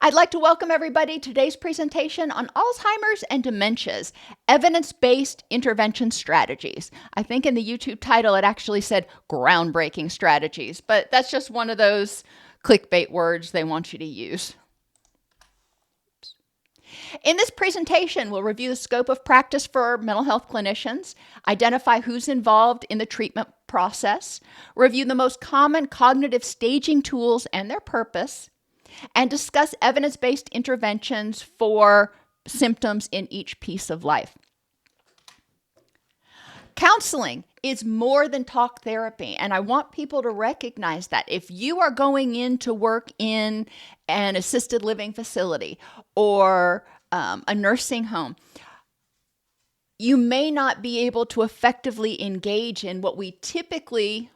I'd like to welcome everybody to today's presentation on Alzheimer's and dementias, evidence-based intervention strategies. I think in the YouTube title it actually said groundbreaking strategies, but that's just one of those clickbait words they want you to use. In this presentation, we'll review the scope of practice for mental health clinicians, identify who's involved in the treatment process, review the most common cognitive staging tools and their purpose, and discuss evidence-based interventions for symptoms in each piece of life. Counseling is more than talk therapy, and I want people to recognize that. If you are going in to work in an assisted living facility or a nursing home, you may not be able to effectively engage in what we typically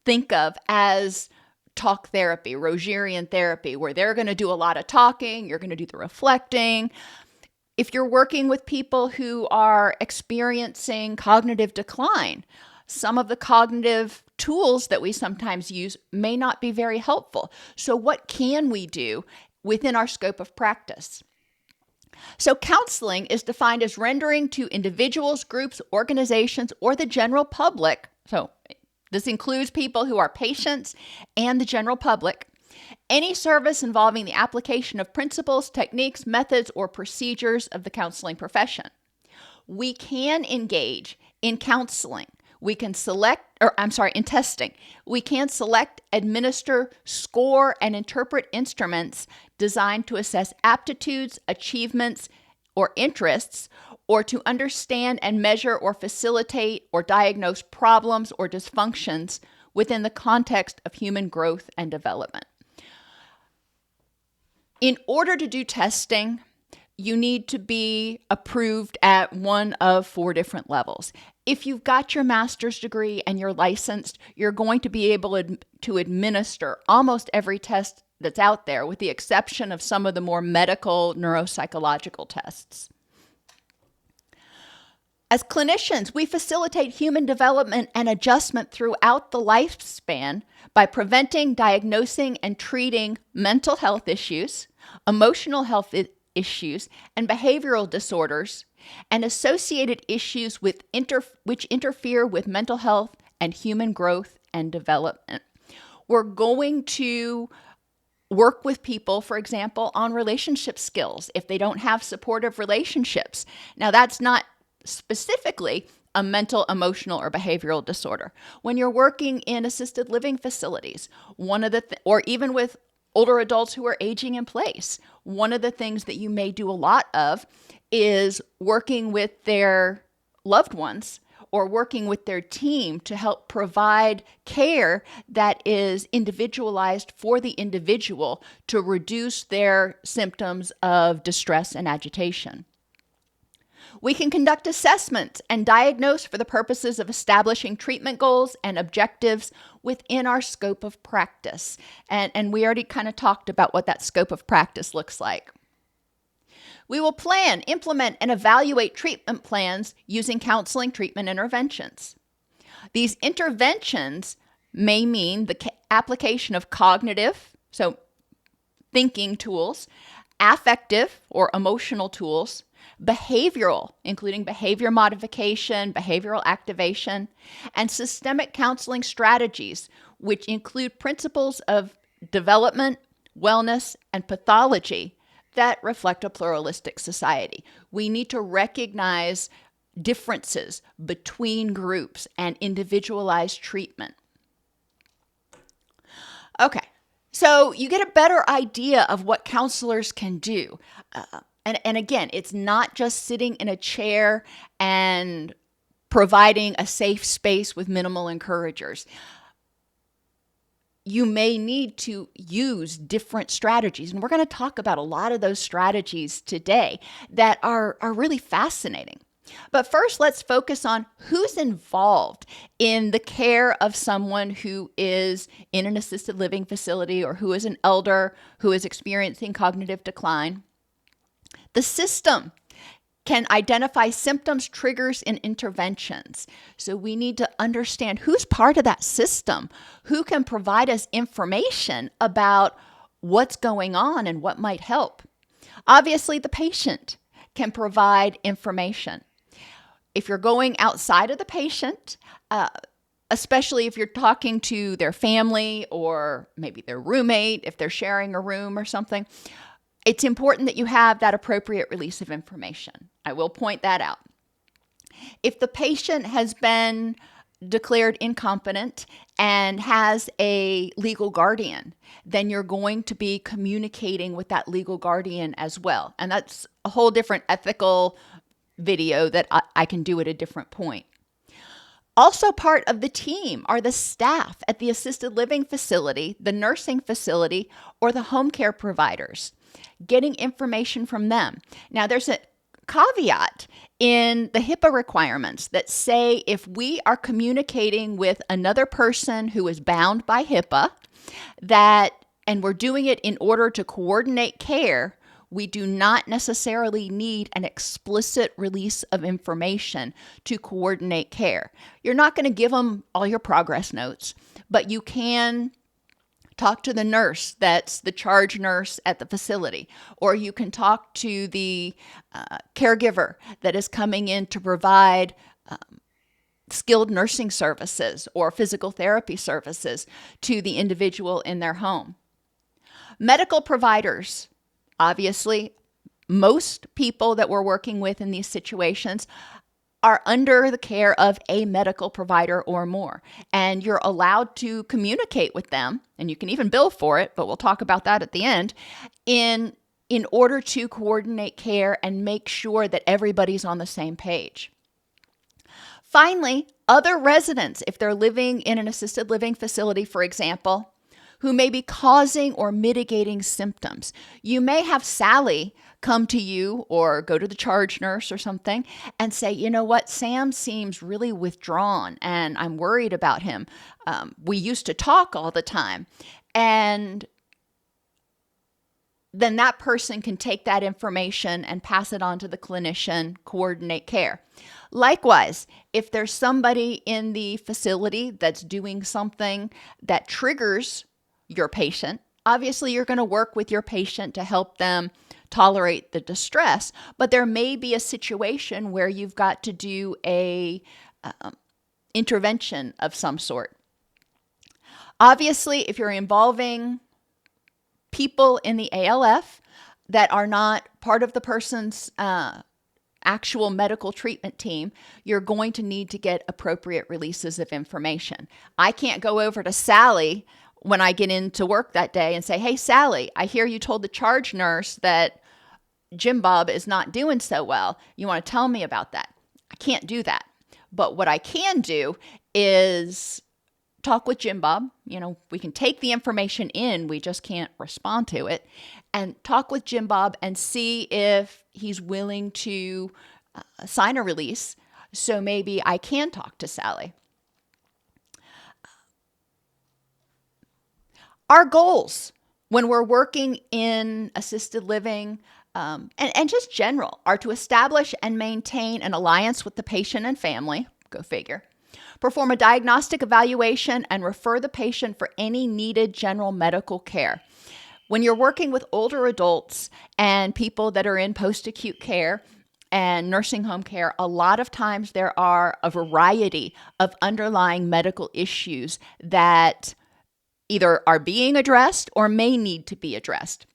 think of as talk therapy, Rogerian therapy, where they're going to do a lot of talking, you're going to do the reflecting. If you're working with people who are experiencing cognitive decline, some of the cognitive tools that we sometimes use may not be very helpful. So what can we do within our scope of practice? So counseling is defined as rendering to individuals, groups, organizations, or the general public. So this includes people who are patients and the general public. Any service involving the application of principles, techniques, methods, or procedures of the counseling profession. We can engage in counseling. We can in testing. We can select, administer, score, and interpret instruments designed to assess aptitudes, achievements, or interests, or to understand and measure or facilitate or diagnose problems or dysfunctions within the context of human growth and development. In order to do testing, you need to be approved at one of 4 different levels. If you've got your master's degree and you're licensed, you're going to be able to administer almost every test that's out there, with the exception of some of the more medical neuropsychological tests. As clinicians, we facilitate human development and adjustment throughout the lifespan by preventing, diagnosing, and treating mental health issues, emotional health issues, and behavioral disorders, and associated issues which interfere with mental health and human growth and development. We're going to work with people, for example, on relationship skills if they don't have supportive relationships. Now, that's not specifically a mental, emotional, or behavioral disorder. When you're working in assisted living facilities, or even with older adults who are aging in place, one of the things that you may do a lot of is working with their loved ones or working with their team to help provide care that is individualized for the individual to reduce their symptoms of distress and agitation. We can conduct assessments and diagnose for the purposes of establishing treatment goals and objectives within our scope of practice. And we already kind of talked about what that scope of practice looks like. We will plan, implement, and evaluate treatment plans using counseling treatment interventions. These interventions may mean the application of cognitive, so thinking tools, affective or emotional tools, behavioral, including behavior modification, behavioral activation, and systemic counseling strategies, which include principles of development, wellness, and pathology that reflect a pluralistic society. We need to recognize differences between groups and individualized treatment. Okay, so you get a better idea of what counselors can do. And again, it's not just sitting in a chair and providing a safe space with minimal encouragers. You may need to use different strategies. And we're going to talk about a lot of those strategies today that are really fascinating. But first, let's focus on who's involved in the care of someone who is in an assisted living facility or who is an elder who is experiencing cognitive decline. The system can identify symptoms, triggers, and interventions. So we need to understand who's part of that system, who can provide us information about what's going on and what might help. Obviously, the patient can provide information. If you're going outside of the patient, especially if you're talking to their family or maybe their roommate, if they're sharing a room or something, it's important that you have that appropriate release of information. I will point that out. If the patient has been declared incompetent and has a legal guardian, then you're going to be communicating with that legal guardian as well. And that's a whole different ethical video that I can do at a different point. Also part of the team are the staff at the assisted living facility, the nursing facility, or the home care providers, getting information from them. Now, there's a caveat in the HIPAA requirements that say if we are communicating with another person who is bound by HIPAA, and we're doing it in order to coordinate care, we do not necessarily need an explicit release of information to coordinate care. You're not going to give them all your progress notes, but you can talk to the nurse that's the charge nurse at the facility, or you can talk to the caregiver that is coming in to provide skilled nursing services or physical therapy services to the individual in their home. Medical providers. Obviously, most people that we're working with in these situations are under the care of a medical provider or more, and you're allowed to communicate with them, and you can even bill for it, but we'll talk about that at the end, in order to coordinate care and make sure that everybody's on the same page. Finally, other residents, if they're living in an assisted living facility, for example, who may be causing or mitigating symptoms. You may have Sally come to you or go to the charge nurse or something and say, you know what, Sam seems really withdrawn and I'm worried about him. We used to talk all the time. And then that person can take that information and pass it on to the clinician, coordinate care. Likewise, if there's somebody in the facility that's doing something that triggers your patient, obviously you're going to work with your patient to help them tolerate the distress, but there may be a situation where you've got to do a intervention of some sort. Obviously, if you're involving people in the ALF that are not part of the person's actual medical treatment team, you're going to need to get appropriate releases of information. I can't go over to Sally when I get into work that day and say, hey, Sally, I hear you told the charge nurse that Jim Bob is not doing so well. You want to tell me about that? I can't do that. But what I can do is talk with Jim Bob. You know, we can take the information in, we just can't respond to it, and talk with Jim Bob and see if he's willing to sign a release. So maybe I can talk to Sally. Our goals when we're working in assisted living and just general are to establish and maintain an alliance with the patient and family, go figure, perform a diagnostic evaluation, and refer the patient for any needed general medical care. When you're working with older adults and people that are in post-acute care and nursing home care, a lot of times there are a variety of underlying medical issues that either are being addressed or may need to be addressed.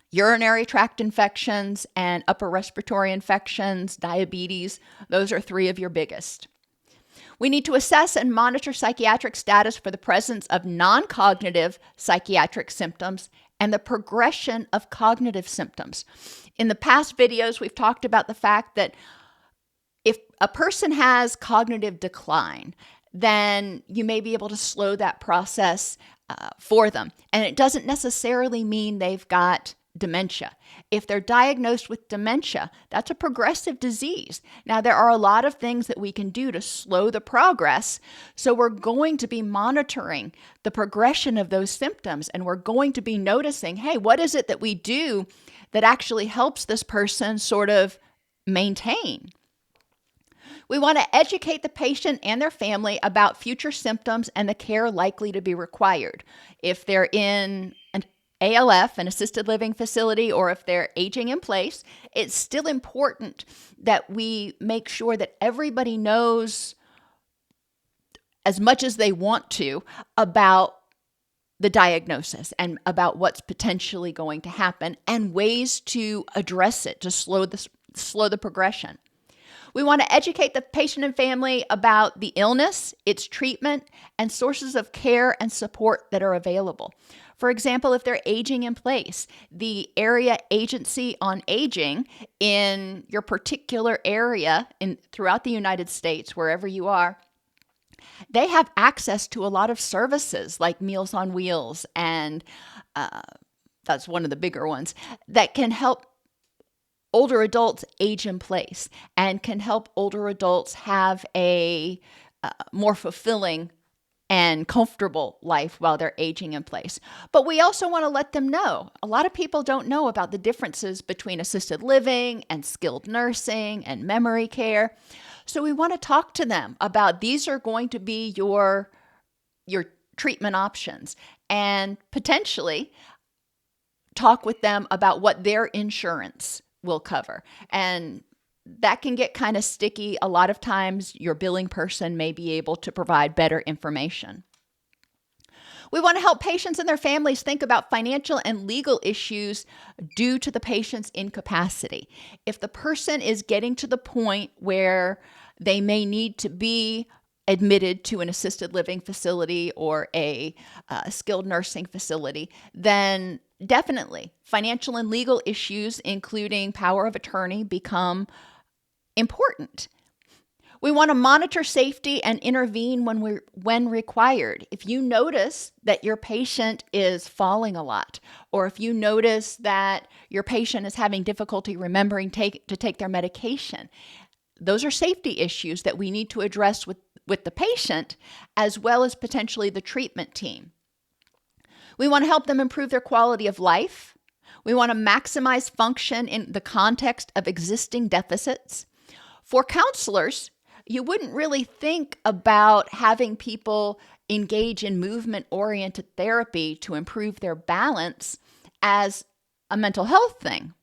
Urinary tract infections and upper respiratory infections, diabetes, those are three of your biggest. We need to assess and monitor psychiatric status for the presence of non-cognitive psychiatric symptoms and the progression of cognitive symptoms. In the past videos, we've talked about the fact that if a person has cognitive decline, then you may be able to slow that process for them. And it doesn't necessarily mean they've got dementia. If they're diagnosed with dementia, that's a progressive disease. Now, there are a lot of things that we can do to slow the progress. So we're going to be monitoring the progression of those symptoms, and we're going to be noticing, hey, what is it that we do that actually helps this person sort of maintain? We want to educate the patient and their family about future symptoms and the care likely to be required. If they're in ALF, an assisted living facility, or if they're aging in place, it's still important that we make sure that everybody knows as much as they want to about the diagnosis and about what's potentially going to happen and ways to address it to slow the progression. We want to educate the patient and family about the illness, its treatment, and sources of care and support that are available. For example, if they're aging in place, the area agency on aging in your particular area throughout the United States, wherever you are, they have access to a lot of services like Meals on Wheels, and that's one of the bigger ones, that can help older adults age in place and can help older adults have a more fulfilling and comfortable life while they're aging in place. But we also want to let them know. A lot of people don't know about the differences between assisted living and skilled nursing and memory care. So we want to talk to them about these are going to be your treatment options, and potentially talk with them about what their insurance will cover. And that can get kind of sticky. A lot of times your billing person may be able to provide better information. We want to help patients and their families think about financial and legal issues due to the patient's incapacity. If the person is getting to the point where they may need to be admitted to an assisted living facility or a skilled nursing facility, then definitely financial and legal issues, including power of attorney, become important. We want to monitor safety and intervene when required. If you notice that your patient is falling a lot, or if you notice that your patient is having difficulty remembering to take their medication, those are safety issues that we need to address with the patient as well as potentially the treatment team. We want to help them improve their quality of life. We want to maximize function in the context of existing deficits. For counselors, you wouldn't really think about having people engage in movement-oriented therapy to improve their balance as a mental health thing.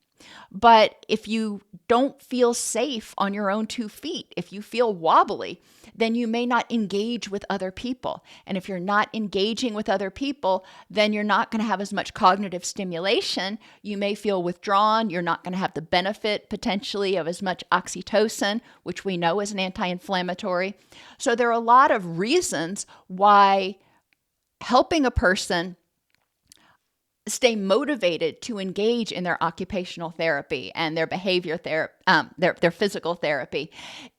But if you don't feel safe on your own 2 feet, if you feel wobbly, then you may not engage with other people. And if you're not engaging with other people, then you're not going to have as much cognitive stimulation. You may feel withdrawn. You're not going to have the benefit potentially of as much oxytocin, which we know is an anti-inflammatory. So there are a lot of reasons why helping a person stay motivated to engage in their occupational therapy and their behavior therapy, their physical therapy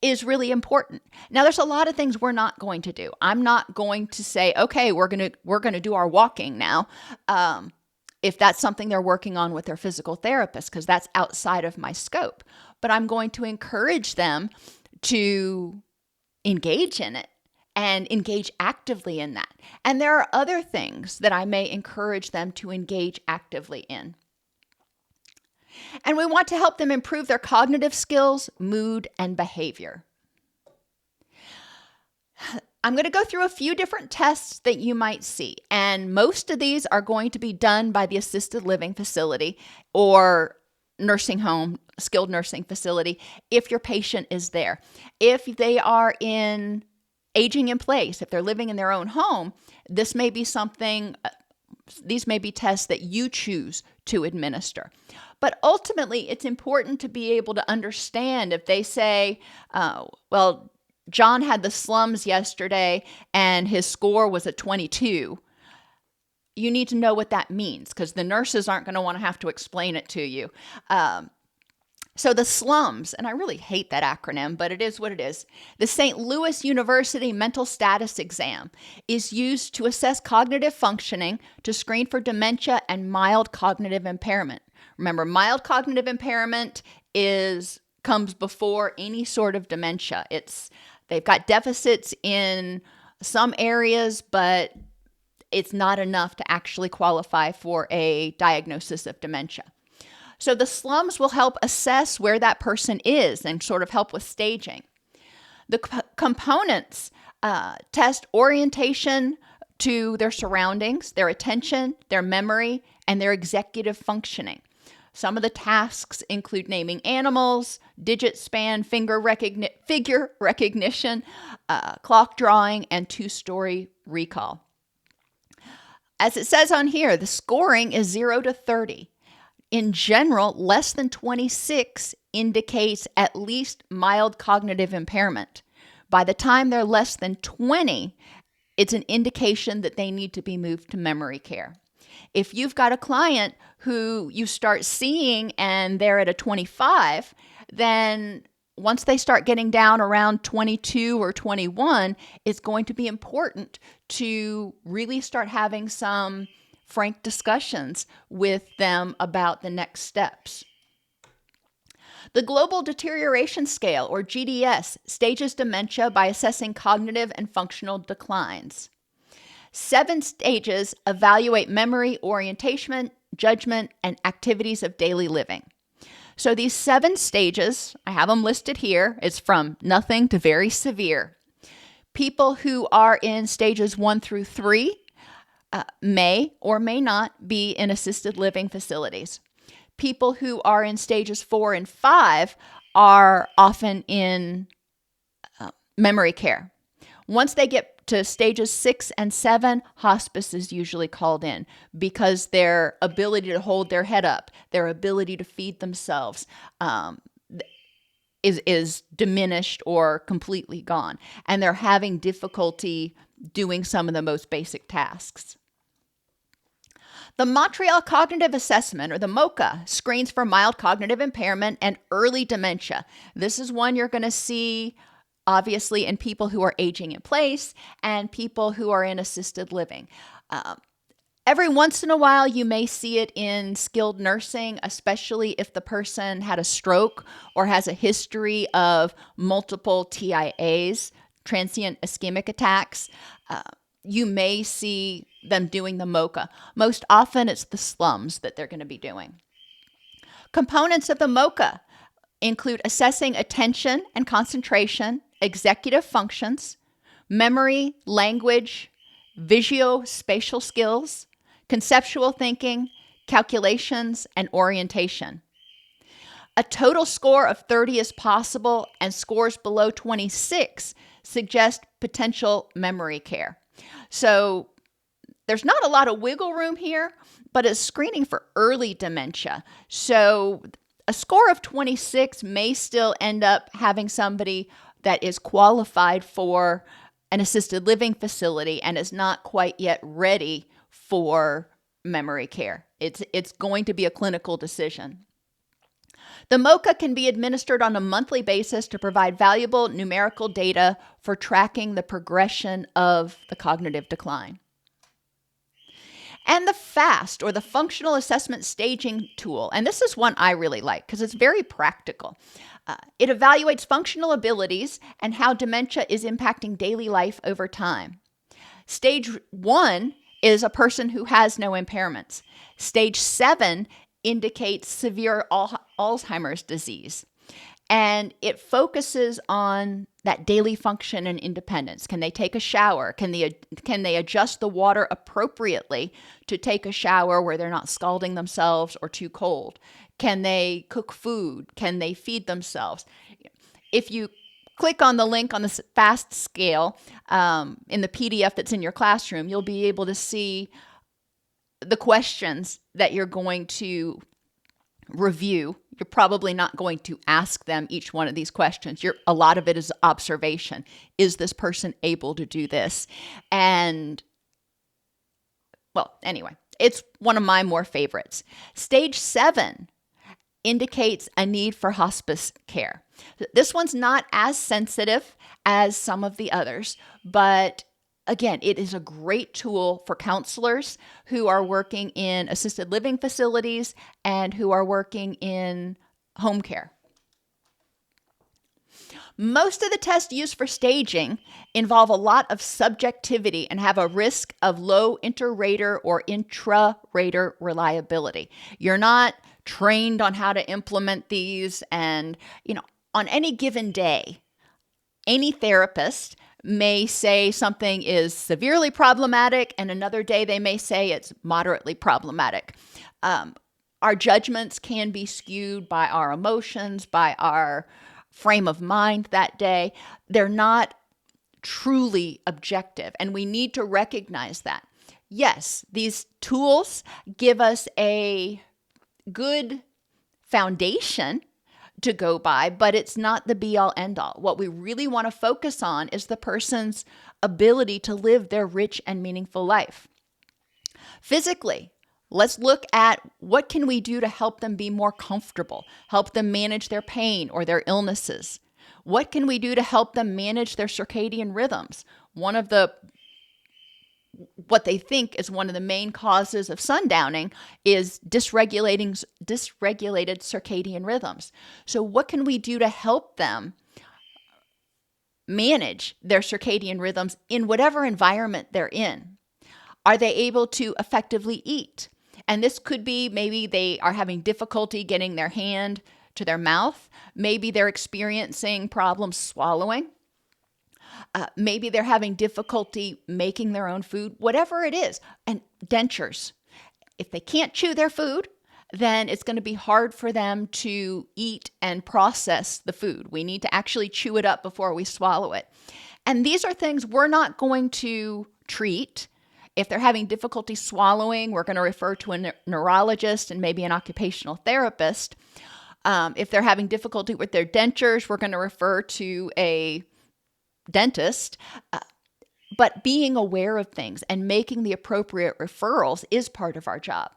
is really important. Now, there's a lot of things we're not going to do. I'm not going to say, okay, we're going to do our walking now, if that's something they're working on with their physical therapist, because that's outside of my scope. But I'm going to encourage them to engage in it and engage actively in that. And there are other things that I may encourage them to engage actively in. And we want to help them improve their cognitive skills, mood, and behavior. I'm going to go through a few different tests that you might see, and most of these are going to be done by the assisted living facility or nursing home, skilled nursing facility, if your patient is there. If they are aging in place, if they're living in their own home, these may be tests that you choose to administer. But ultimately, it's important to be able to understand if they say, well, John had the SLUMS yesterday and his score was a 22. You need to know what that means, because the nurses aren't going to want to have to explain it to you. So the SLUMS, and I really hate that acronym, but it is what it is. The St. Louis University Mental Status Exam is used to assess cognitive functioning, to screen for dementia and mild cognitive impairment. Remember, mild cognitive impairment comes before any sort of dementia. They've got deficits in some areas, but it's not enough to actually qualify for a diagnosis of dementia. So the SLUMS will help assess where that person is and sort of help with staging. The components test orientation, to their surroundings, their attention, their memory, and their executive functioning. Some of the tasks include naming animals, digit span, figure recognition, clock drawing, and two-story recall. As it says on here, the scoring is 0 to 30. In general, less than 26 indicates at least mild cognitive impairment. By the time they're less than 20, it's an indication that they need to be moved to memory care. If you've got a client who you start seeing and they're at a 25, then once they start getting down around 22 or 21, it's going to be important to really start having some frank discussions with them about the next steps. The Global Deterioration Scale, or GDS, stages dementia by assessing cognitive and functional declines. 7 stages evaluate memory, orientation, judgment, and activities of daily living. So these 7 stages, I have them listed here. It's from nothing to very severe. People who are in stages 1 through 3 may or may not be in assisted living facilities. People who are in stages 4 and 5 are often in memory care. Once they get to stages 6 and 7, hospice is usually called in because their ability to hold their head up, their ability to feed themselves is diminished or completely gone. And they're having difficulty doing some of the most basic tasks. The Montreal Cognitive Assessment, or the MoCA, screens for mild cognitive impairment and early dementia. This is one you're going to see obviously in people who are aging in place and people who are in assisted living. Every once in a while, you may see it in skilled nursing, especially if the person had a stroke or has a history of multiple TIAs, transient ischemic attacks. You may see them doing the MoCA. Most often, it's the SLUMS that they're going to be doing. Components of the MoCA include assessing attention and concentration, executive functions, memory, language, visuospatial skills, conceptual thinking, calculations, and orientation. A total score of 30 is possible, and scores below 26 suggest potential memory care. So there's not a lot of wiggle room here, but it's screening for early dementia. So a score of 26 may still end up having somebody that is qualified for an assisted living facility and is not quite yet ready for memory care. It's going to be a clinical decision. The MoCA can be administered on a monthly basis to provide valuable numerical data for tracking the progression of the cognitive decline. And the FAST, or the Functional Assessment Staging Tool. And this is one I really like because it's very practical. It evaluates functional abilities and how dementia is impacting daily life over time. Stage 1 is a person who has no impairments. Stage 7 indicates severe Alzheimer's disease. And it focuses on that daily function and independence. Can they take a shower? Can they adjust the water appropriately to take a shower where they're not scalding themselves or too cold? Can they cook food? Can they feed themselves? If you click on the link on the FAST scale in the PDF that's in your classroom, you'll be able to see the questions that you're going to review. You're probably not going to ask them each one of these questions. A lot of it is observation. Is this person able to do this? And, well, anyway, it's one of my more favorites. Stage 7 indicates a need for hospice care. This one's not as sensitive as some of the others, but again, it is a great tool for counselors who are working in assisted living facilities and who are working in home care. Most of the tests used for staging involve a lot of subjectivity and have a risk of low inter-rater or intra-rater reliability. You're not trained on how to implement these, and on any given day, Any therapist may say something is severely problematic, and another day they may say it's moderately problematic. Our judgments can be skewed by our emotions, by our frame of mind that day. They're not truly objective, and we need to recognize that. Yes, these tools give us a good foundation to go by, but it's not the be-all, end-all. What we really want to focus on is the person's ability to live their rich and meaningful life. Physically, let's look at what can we do to help them be more comfortable, help them manage their pain or their illnesses. What can we do to help them manage their circadian rhythms? What they think is one of the main causes of sundowning is dysregulated circadian rhythms. So what can we do to help them manage their circadian rhythms in whatever environment they're in? Are they able to effectively eat? And this could be maybe they are having difficulty getting their hand to their mouth. Maybe they're experiencing problems swallowing. Maybe they're having difficulty making their own food, whatever it is. And dentures. If they can't chew their food, then it's going to be hard for them to eat and process the food. We need to actually chew it up before we swallow it. And these are things we're not going to treat. If they're having difficulty swallowing, we're going to refer to a neurologist and maybe an occupational therapist. If they're having difficulty with their dentures, we're going to refer to a dentist. But being aware of things and making the appropriate referrals is part of our job.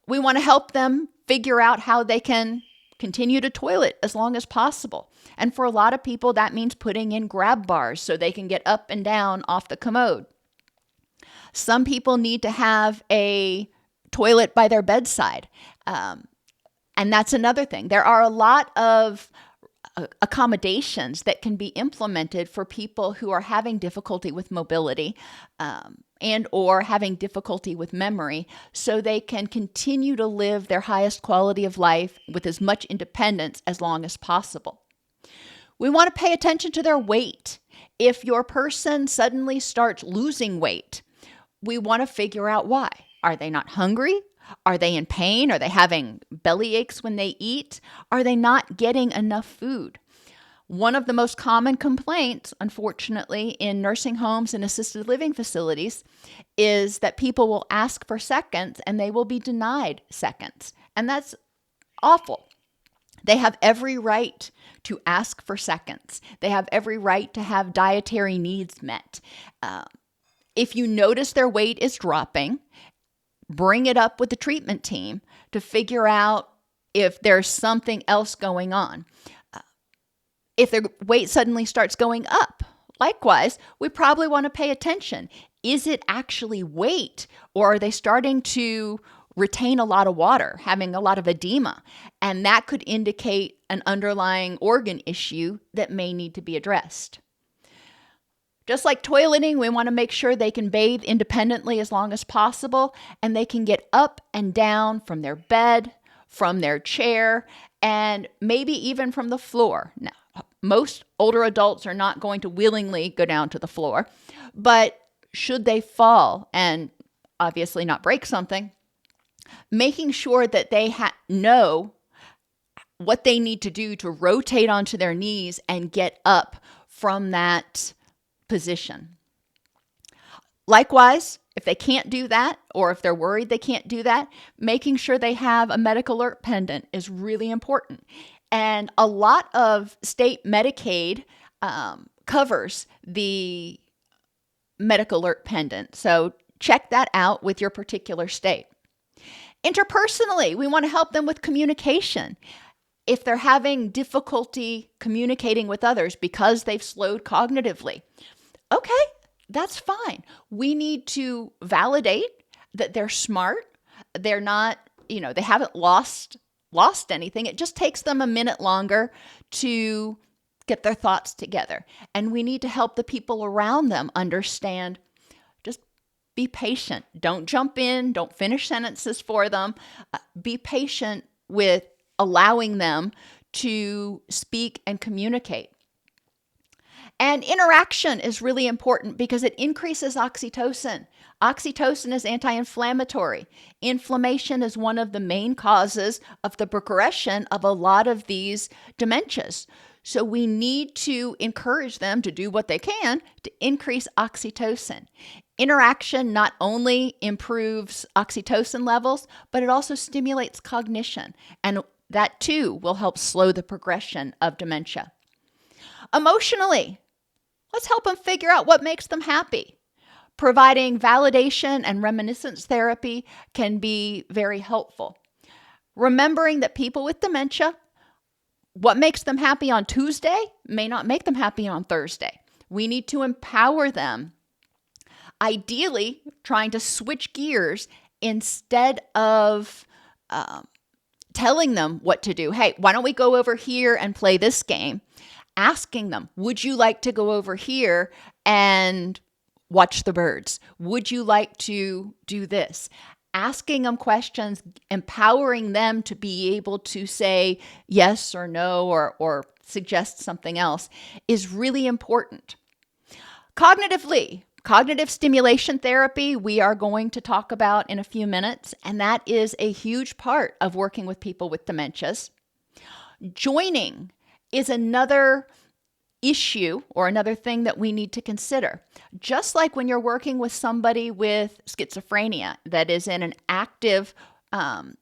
We want to help them figure out how they can continue to toilet as long as possible. And for a lot of people, that means putting in grab bars so they can get up and down off the commode. Some people need to have a toilet by their bedside. And that's another thing. There are a lot of accommodations that can be implemented for people who are having difficulty with mobility and or having difficulty with memory, so they can continue to live their highest quality of life with as much independence as long as possible. We want to pay attention to their weight. If your person suddenly starts losing weight, we want to figure out why. Are they not hungry? Are they in pain? Are they having belly aches when they eat? Are they not getting enough food? One of the most common complaints, unfortunately, in nursing homes and assisted living facilities is that people will ask for seconds and they will be denied seconds. And that's awful. They have every right to ask for seconds. They have every right to have dietary needs met. If you notice their weight is dropping, bring it up with the treatment team to figure out if there's something else going on. If their weight suddenly starts going up, likewise, we probably want to pay attention. Is it actually weight, or are they starting to retain a lot of water, having a lot of edema? And that could indicate an underlying organ issue that may need to be addressed. Just like toileting, we want to make sure they can bathe independently as long as possible, and they can get up and down from their bed, from their chair, and maybe even from the floor. Now, most older adults are not going to willingly go down to the floor, but should they fall and obviously not break something, making sure that they know what they need to do to rotate onto their knees and get up from that position. Likewise, if they can't do that, or if they're worried they can't do that, making sure they have a medical alert pendant is really important. And a lot of state Medicaid covers the medical alert pendant. So check that out with your particular state. Interpersonally, we want to help them with communication. If they're having difficulty communicating with others because they've slowed cognitively, okay, that's fine. We need to validate that they're smart. They're not, they haven't lost anything. It just takes them a minute longer to get their thoughts together. And we need to help the people around them understand, just be patient. Don't jump in. Don't finish sentences for them. Be patient with allowing them to speak and communicate. And interaction is really important because it increases oxytocin. Oxytocin is anti-inflammatory. Inflammation is one of the main causes of the progression of a lot of these dementias. So we need to encourage them to do what they can to increase oxytocin. Interaction not only improves oxytocin levels, but it also stimulates cognition. And that too will help slow the progression of dementia. Emotionally, let's help them figure out what makes them happy. Providing validation and reminiscence therapy can be very helpful. Remembering that people with dementia, what makes them happy on Tuesday may not make them happy on Thursday. We need to empower them. Ideally, trying to switch gears instead of telling them what to do. Hey, why don't we go over here and play this game? Asking them, would you like to go over here and watch the birds? Would you like to do this? Asking them questions, empowering them to be able to say yes or no or suggest something else is really important. Cognitively, cognitive stimulation therapy, we are going to talk about in a few minutes, and that is a huge part of working with people with dementias. Joining is another issue or another thing that we need to consider. Just like when you're working with somebody with schizophrenia that is in an active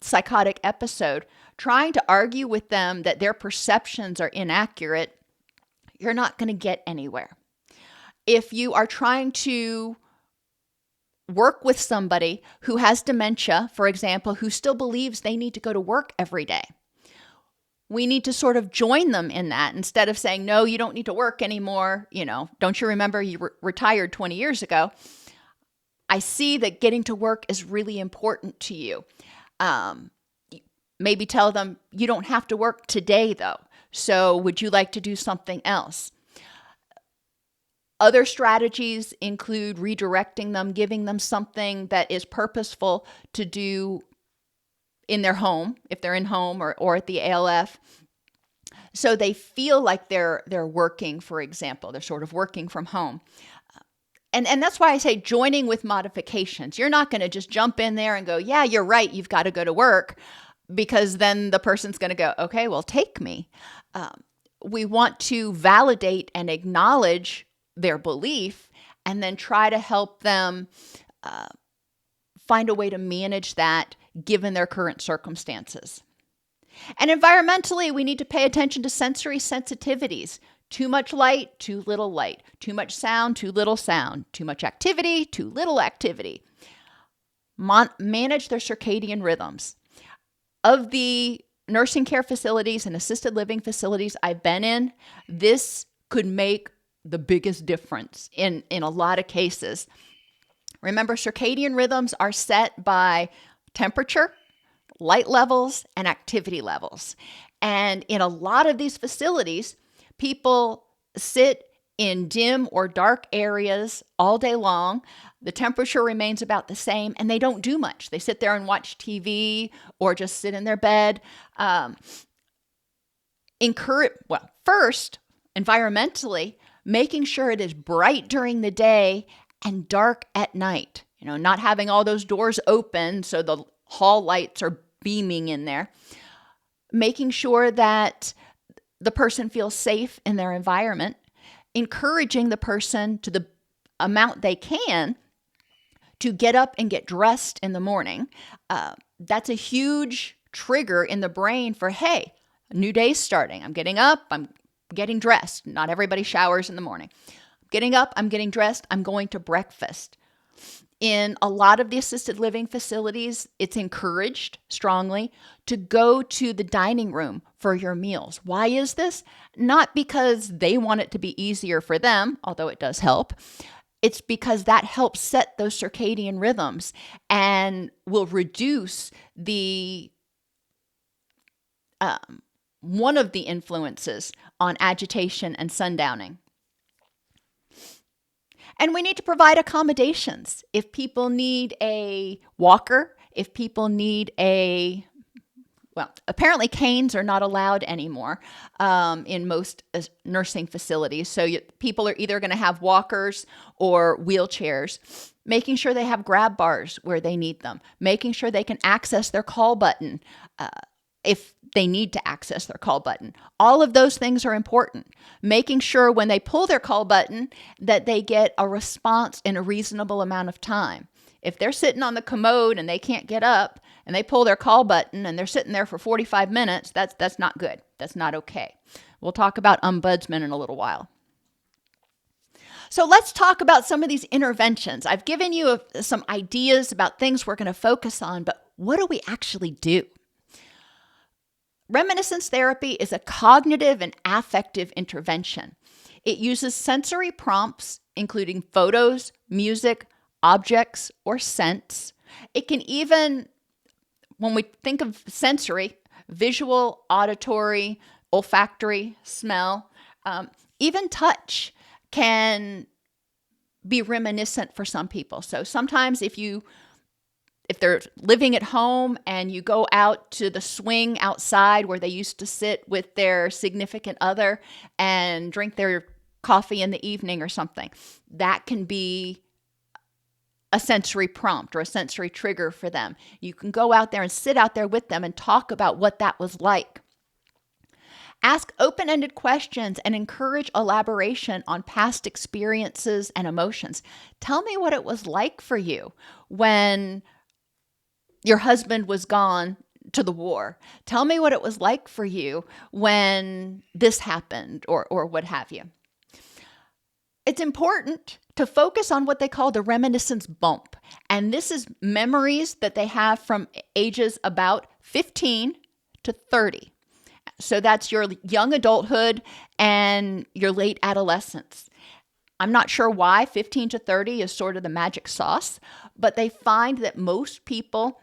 psychotic episode, trying to argue with them that their perceptions are inaccurate, you're not going to get anywhere. If you are trying to work with somebody who has dementia, for example, who still believes they need to go to work every day, we need to sort of join them in that instead of saying, no, you don't need to work anymore. Don't you remember you retired 20 years ago? I see that getting to work is really important to you. Maybe tell them you don't have to work today though. So would you like to do something else? Other strategies include redirecting them, giving them something that is purposeful to do in their home, if they're in home or at the ALF. So they feel like they're working, for example, they're sort of working from home. And that's why I say joining with modifications. You're not going to just jump in there and go, yeah, you're right, you've got to go to work, because then the person's going to go, okay, well, take me. We want to validate and acknowledge their belief and then try to help them find a way to manage that given their current circumstances. And environmentally, we need to pay attention to sensory sensitivities. Too much light, too little light. Too much sound, too little sound. Too much activity, too little activity. Manage their circadian rhythms. Of the nursing care facilities and assisted living facilities I've been in, this could make the biggest difference in a lot of cases. Remember, circadian rhythms are set by temperature, light levels, and activity levels. And in a lot of these facilities, people sit in dim or dark areas all day long. The temperature remains about the same, and they don't do much. They sit there and watch TV or just sit in their bed. First, environmentally, making sure it is bright during the day and dark at night. Not having all those doors open so the hall lights are beaming in there. Making sure that the person feels safe in their environment. Encouraging the person to the amount they can to get up and get dressed in the morning. That's a huge trigger in the brain for, hey, a new day's starting. I'm getting up, I'm getting dressed. Not everybody showers in the morning. I'm getting up, I'm getting dressed, I'm going to breakfast. In a lot of the assisted living facilities, it's encouraged strongly to go to the dining room for your meals. Why is this? Not because they want it to be easier for them, although it does help. It's because that helps set those circadian rhythms and will reduce the one of the influences on agitation and sundowning. And we need to provide accommodations. If people need a walker, if people need a Well, apparently canes are not allowed anymore in most nursing facilities. So people are either going to have walkers or wheelchairs, making sure they have grab bars where they need them, making sure they can access their call button if they need to access their call button. All of those things are important. Making sure when they pull their call button that they get a response in a reasonable amount of time. If they're sitting on the commode and they can't get up and they pull their call button and they're sitting there for 45 minutes, that's not good. That's not okay. We'll talk about Ombudsman in a little while. So let's talk about some of these interventions. I've given you some ideas about things we're going to focus on, but what do we actually do? Reminiscence therapy is a cognitive and affective intervention. It uses sensory prompts, including photos, music, objects, or scents. It can even, when we think of sensory, visual, auditory, olfactory, smell, even touch can be reminiscent for some people. So sometimes if they're living at home and you go out to the swing outside where they used to sit with their significant other and drink their coffee in the evening or something, that can be a sensory prompt or a sensory trigger for them. You can go out there and sit out there with them and talk about what that was like. Ask open-ended questions and encourage elaboration on past experiences and emotions. Tell me what it was like for you when your husband was gone to the war. Tell me what it was like for you when this happened or what have you. It's important to focus on what they call the reminiscence bump. And this is memories that they have from ages about 15 to 30. So that's your young adulthood and your late adolescence. I'm not sure why 15 to 30 is sort of the magic sauce, but they find that most people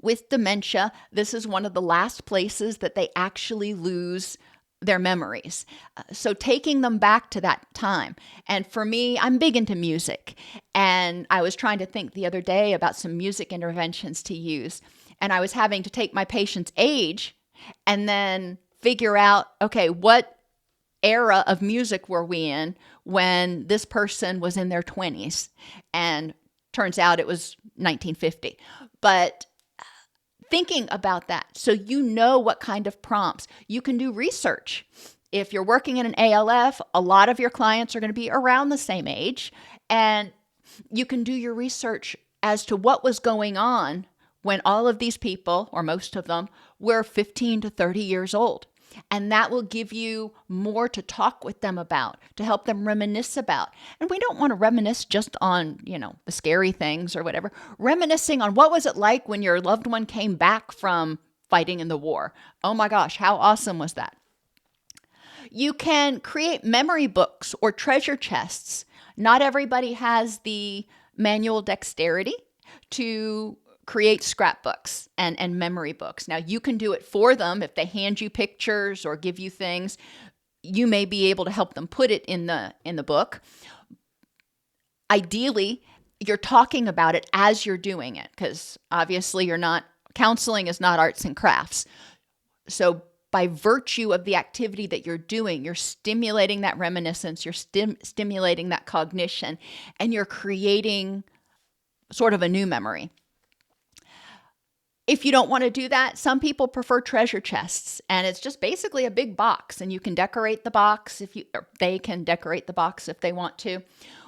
with dementia, this is one of the last places that they actually lose their memories. So taking them back to that time. And for me, I'm big into music. And I was trying to think the other day about some music interventions to use. And I was having to take my patient's age and then figure out, okay, what era of music were we in when this person was in their 20s? And turns out it was 1950. But thinking about that, so you know what kind of prompts. You can do research. If you're working in an ALF, a lot of your clients are going to be around the same age, and you can do your research as to what was going on when all of these people, or most of them, were 15 to 30 years old. And that will give you more to talk with them about, to help them reminisce about. And we don't want to reminisce just on, the scary things or whatever. Reminiscing on what was it like when your loved one came back from fighting in the war. Oh my gosh, how awesome was that? You can create memory books or treasure chests. Not everybody has the manual dexterity to create scrapbooks and memory books. Now, you can do it for them. If they hand you pictures or give you things, you may be able to help them put it in the book. Ideally, you're talking about it as you're doing it, because obviously counseling is not arts and crafts. So by virtue of the activity that you're doing, you're stimulating that reminiscence, you're stimulating that cognition, and you're creating sort of a new memory. If you don't want to do that, some people prefer treasure chests, and it's just basically a big box, and you can decorate the box or they can decorate the box if they want to,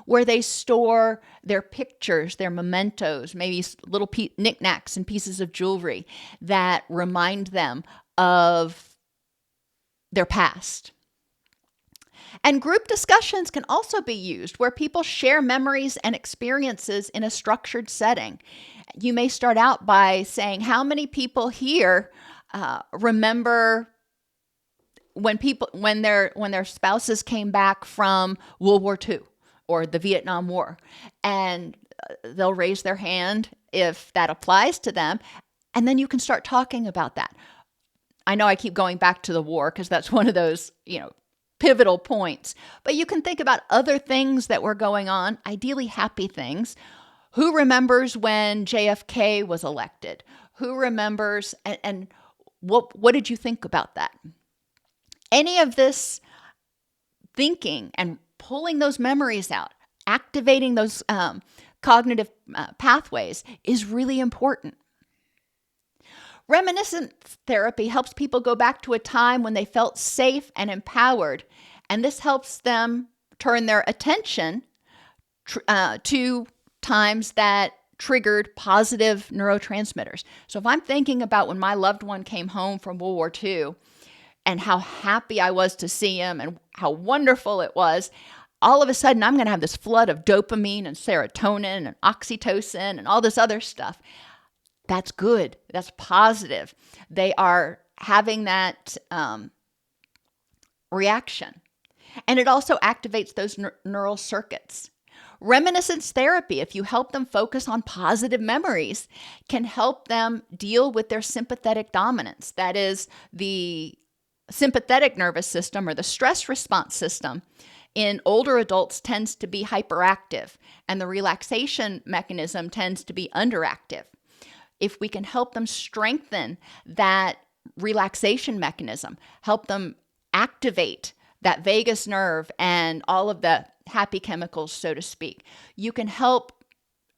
where they store their pictures, their mementos, maybe little knickknacks and pieces of jewelry that remind them of their past. And group discussions can also be used where people share memories and experiences in a structured setting. You may start out by saying, how many people here remember when their spouses came back from World War II or the Vietnam War? And they'll raise their hand if that applies to them. And then you can start talking about that. I know I keep going back to the war because that's one of those, pivotal points. But you can think about other things that were going on, ideally happy things. Who remembers when JFK was elected? Who remembers, and What did you think about that? Any of this thinking and pulling those memories out, activating those cognitive pathways is really important. Reminiscence therapy helps people go back to a time when they felt safe and empowered, and this helps them turn their attention to times that triggered positive neurotransmitters. So if I'm thinking about when my loved one came home from World War II and how happy I was to see him and how wonderful it was, all of a sudden I'm going to have this flood of dopamine and serotonin and oxytocin and all this other stuff. That's good. That's positive. They are having that reaction. And it also activates those neural circuits. Reminiscence therapy, if you help them focus on positive memories, can help them deal with their sympathetic dominance. That is, the sympathetic nervous system or the stress response system in older adults tends to be hyperactive, and the relaxation mechanism tends to be underactive. If we can help them strengthen that relaxation mechanism, help them activate that vagus nerve and all of the happy chemicals, so to speak, you can help,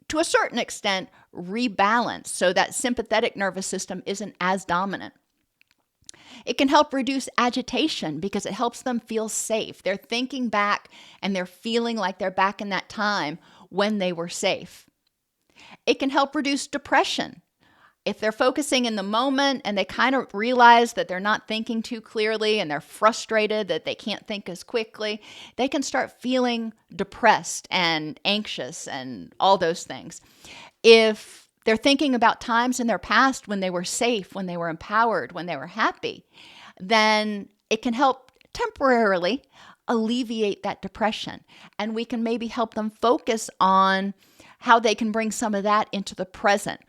to a certain extent, rebalance so that sympathetic nervous system isn't as dominant. It can help reduce agitation because it helps them feel safe. They're thinking back and they're feeling like they're back in that time when they were safe. It can help reduce depression. If they're focusing in the moment and they kind of realize that they're not thinking too clearly and they're frustrated that they can't think as quickly, they can start feeling depressed and anxious and all those things. If they're thinking about times in their past when they were safe, when they were empowered, when they were happy, then it can help temporarily alleviate that depression. And we can maybe help them focus on how they can bring some of that into the present.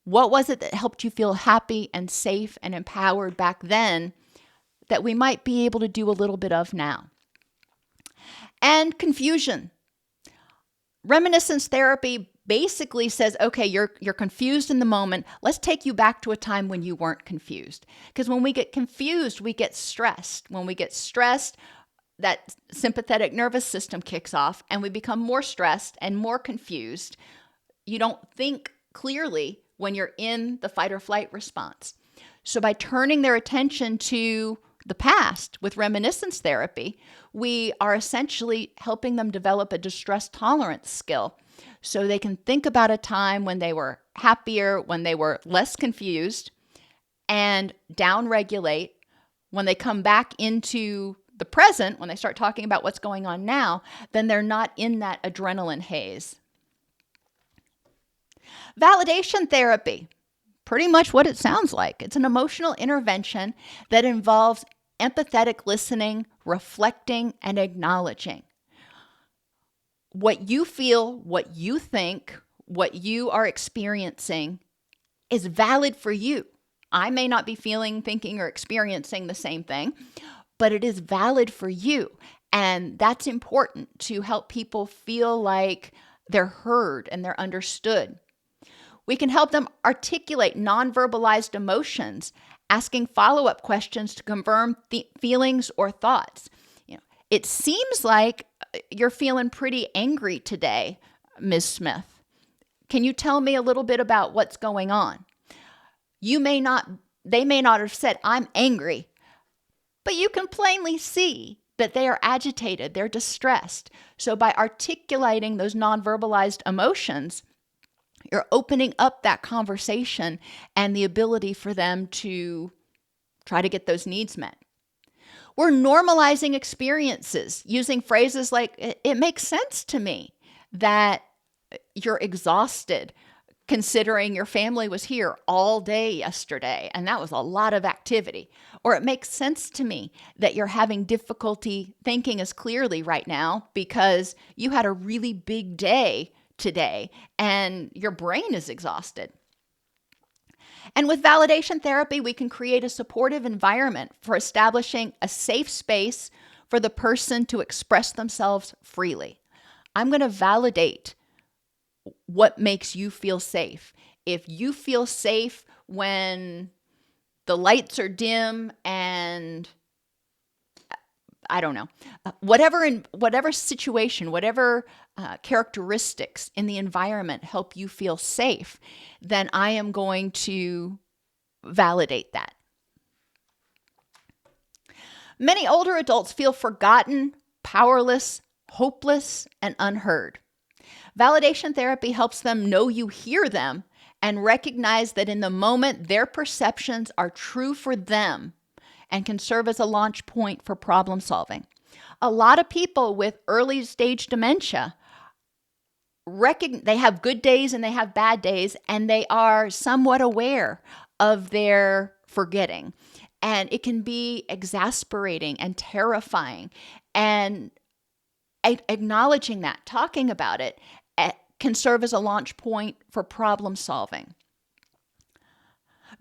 What was it that helped you feel happy and safe and empowered back then that we might be able to do a little bit of now? And confusion. Reminiscence therapy basically says, okay, you're confused in the moment. Let's take you back to a time when you weren't confused. Because when we get confused, we get stressed. When we get stressed, that sympathetic nervous system kicks off and we become more stressed and more confused. You don't think clearly when you're in the fight or flight response. So by turning their attention to the past with reminiscence therapy, we are essentially helping them develop a distress tolerance skill so they can think about a time when they were happier, when they were less confused, and downregulate. When they come back into the present, when they start talking about what's going on now, then they're not in that adrenaline haze. Validation therapy, pretty much what it sounds like. It's an emotional intervention that involves empathetic listening, reflecting, and acknowledging. What you feel, what you think, what you are experiencing is valid for you. I may not be feeling, thinking, or experiencing the same thing, but it is valid for you. And that's important to help people feel like they're heard and they're understood. We can help them articulate non-verbalized emotions, asking follow-up questions to confirm feelings or thoughts. It seems like you're feeling pretty angry today, Ms. Smith. Can you tell me a little bit about what's going on? They may not have said, I'm angry, but you can plainly see that they are agitated, they're distressed. So by articulating those non-verbalized emotions, you're opening up that conversation and the ability for them to try to get those needs met. We're normalizing experiences using phrases like, it makes sense to me that you're exhausted considering your family was here all day yesterday and that was a lot of activity. Or it makes sense to me that you're having difficulty thinking as clearly right now because you had a really big day today and your brain is exhausted. And with validation therapy, we can create a supportive environment for establishing a safe space for the person to express themselves freely. I'm going to validate what makes you feel safe. If you feel safe when the lights are dim and I don't know, whatever situation, whatever characteristics in the environment help you feel safe, then I am going to validate that. Many older adults feel forgotten, powerless, hopeless, and unheard. Validation therapy helps them know you hear them and recognize that in the moment their perceptions are true for them and can serve as a launch point for problem solving. A lot of people with early stage dementia, they have good days and they have bad days, and they are somewhat aware of their forgetting. And it can be exasperating and terrifying. And acknowledging that, talking about it, can serve as a launch point for problem solving.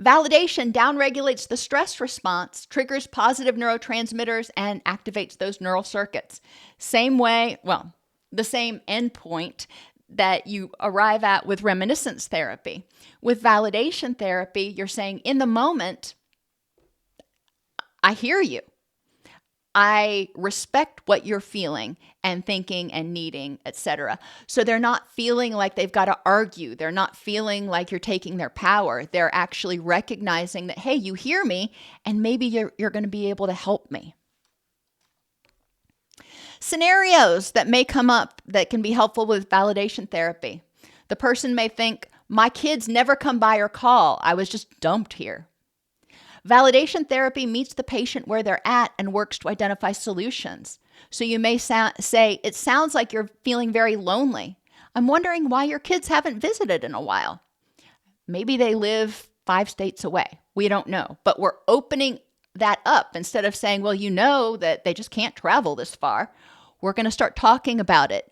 Validation downregulates the stress response, triggers positive neurotransmitters, and activates those neural circuits. The same endpoint that you arrive at with reminiscence therapy. With validation therapy, you're saying, in the moment, I hear you. I respect what you're feeling and thinking and needing, etc. So they're not feeling like they've got to argue. They're not feeling like you're taking their power. They're actually recognizing that, hey, you hear me, and maybe you're going to be able to help me. Scenarios that may come up that can be helpful with validation therapy. The person may think, my kids never come by or call. I was just dumped here. Validation therapy meets the patient where they're at and works to identify solutions. So you may say, it sounds like you're feeling very lonely. I'm wondering why your kids haven't visited in a while. Maybe they live 5 states away. We don't know. But we're opening that up instead of saying, well, you know that they just can't travel this far. We're going to start talking about it.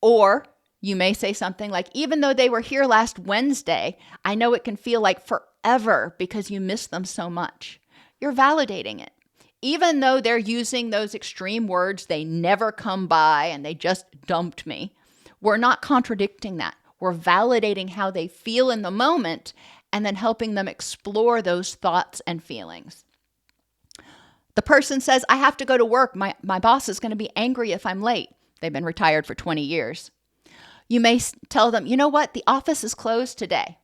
Or you may say something like, even though they were here last Wednesday, I know it can feel like forever because you miss them so much. You're validating it. Even though they're using those extreme words, they never come by and they just dumped me. We're not contradicting that. We're validating how they feel in the moment and then helping them explore those thoughts and feelings. The person says, I have to go to work. My boss is going to be angry if I'm late. They've been retired for 20 years. You may tell them, you know what? The office is closed today.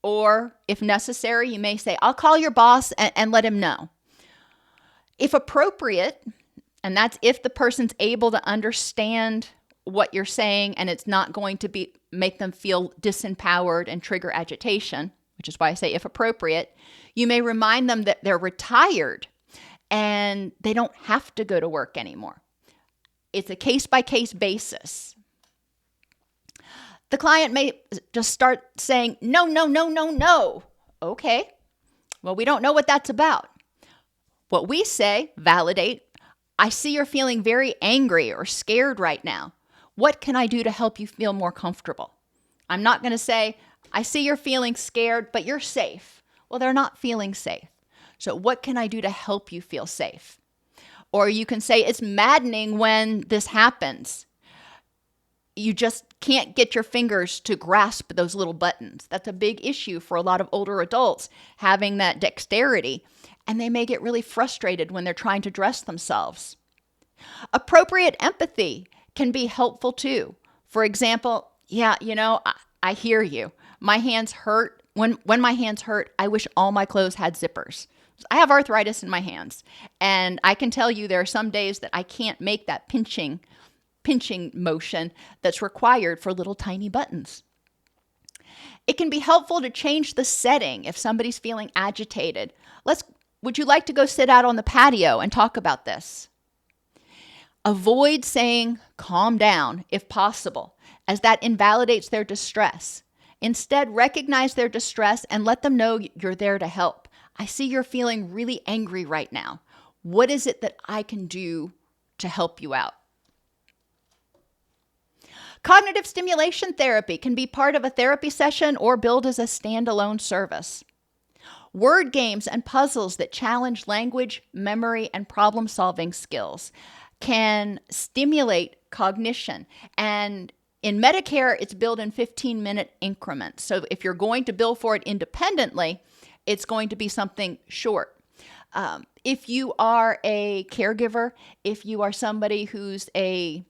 Or if necessary, you may say, I'll call your boss and let him know. If appropriate, and that's if the person's able to understand what you're saying and it's not going to make them feel disempowered and trigger agitation, which is why I say if appropriate, you may remind them that they're retired and they don't have to go to work anymore. It's a case-by-case basis. The client may just start saying, no, no, no, no, no. Okay, well, we don't know what that's about. What we say, validate, I see you're feeling very angry or scared right now. What can I do to help you feel more comfortable? I'm not going to say, I see you're feeling scared, but you're safe. Well, they're not feeling safe. So what can I do to help you feel safe? Or you can say, it's maddening when this happens. You just can't get your fingers to grasp those little buttons. That's a big issue for a lot of older adults, having that dexterity. And they may get really frustrated when they're trying to dress themselves. Appropriate empathy can be helpful too. For example, yeah, I hear you. My hands hurt. When my hands hurt, I wish all my clothes had zippers. I have arthritis in my hands. And I can tell you there are some days that I can't make that pinching motion that's required for little tiny buttons. It can be helpful to change the setting if somebody's feeling agitated. Would you like to go sit out on the patio and talk about this? Avoid saying, calm down, if possible, as that invalidates their distress. Instead, recognize their distress and let them know you're there to help. I see you're feeling really angry right now. What is it that I can do to help you out? Cognitive stimulation therapy can be part of a therapy session or billed as a standalone service. Word games and puzzles that challenge language, memory, and problem-solving skills can stimulate cognition. And in Medicare, it's billed in 15-minute increments. So if you're going to bill for it independently, It's going to be something short. If you are a caregiver, if you are somebody who's a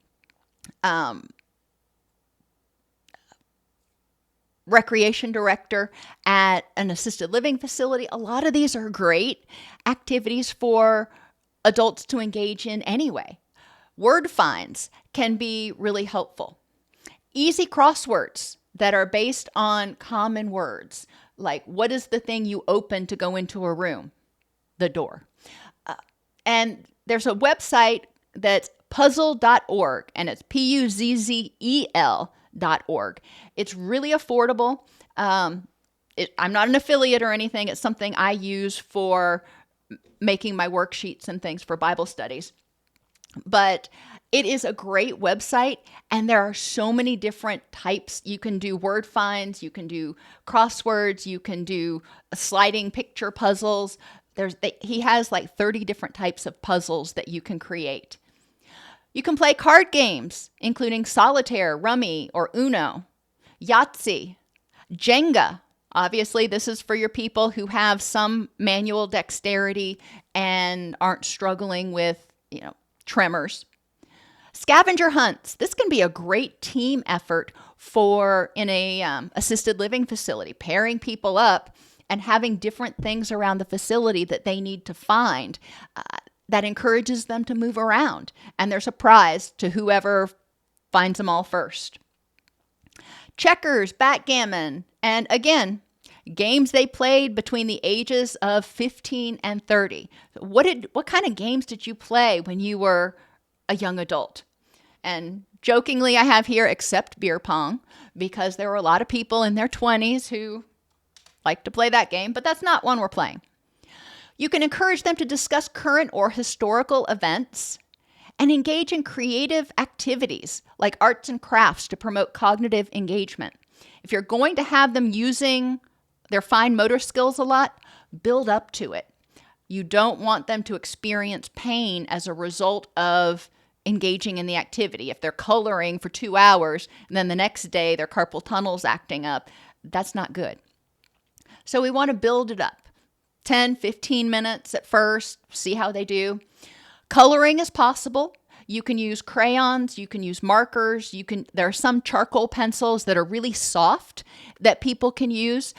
recreation director at an assisted living facility, a lot of these are great activities for adults to engage in anyway. Word finds can be really helpful. Easy crosswords that are based on common words, like what is the thing you open to go into a room? The door. And there's a website that's puzzle.org, and it's PUZZEL.org. It's really affordable. I'm not an affiliate or anything. It's something I use for making my worksheets and things for Bible studies. But it is a great website, and there are so many different types. You can do word finds, you can do crosswords, you can do sliding picture puzzles. He has like 30 different types of puzzles that you can create. You can play card games, including solitaire, rummy, or Uno, Yahtzee, Jenga. Obviously, this is for your people who have some manual dexterity and aren't struggling with, tremors. Scavenger hunts. This can be a great team effort in a assisted living facility, pairing people up and having different things around the facility that they need to find that encourages them to move around. And there's a prize to whoever finds them all first. Checkers, backgammon, and again, games they played between the ages of 15 and 30. What kind of games did you play when you were a young adult? And jokingly, I have here, except beer pong, because there were a lot of people in their 20s who like to play that game, but that's not one we're playing. You can encourage them to discuss current or historical events and engage in creative activities like arts and crafts to promote cognitive engagement. If you're going to have them using their fine motor skills a lot, build up to it. You don't want them to experience pain as a result of engaging in the activity. If they're coloring for 2 hours and then the next day their carpal tunnel's acting up, that's not good. So we want to build it up. 10, 15 minutes at first, see how they do. Coloring is possible. You can use crayons, you can use markers, there are some charcoal pencils that are really soft that people can use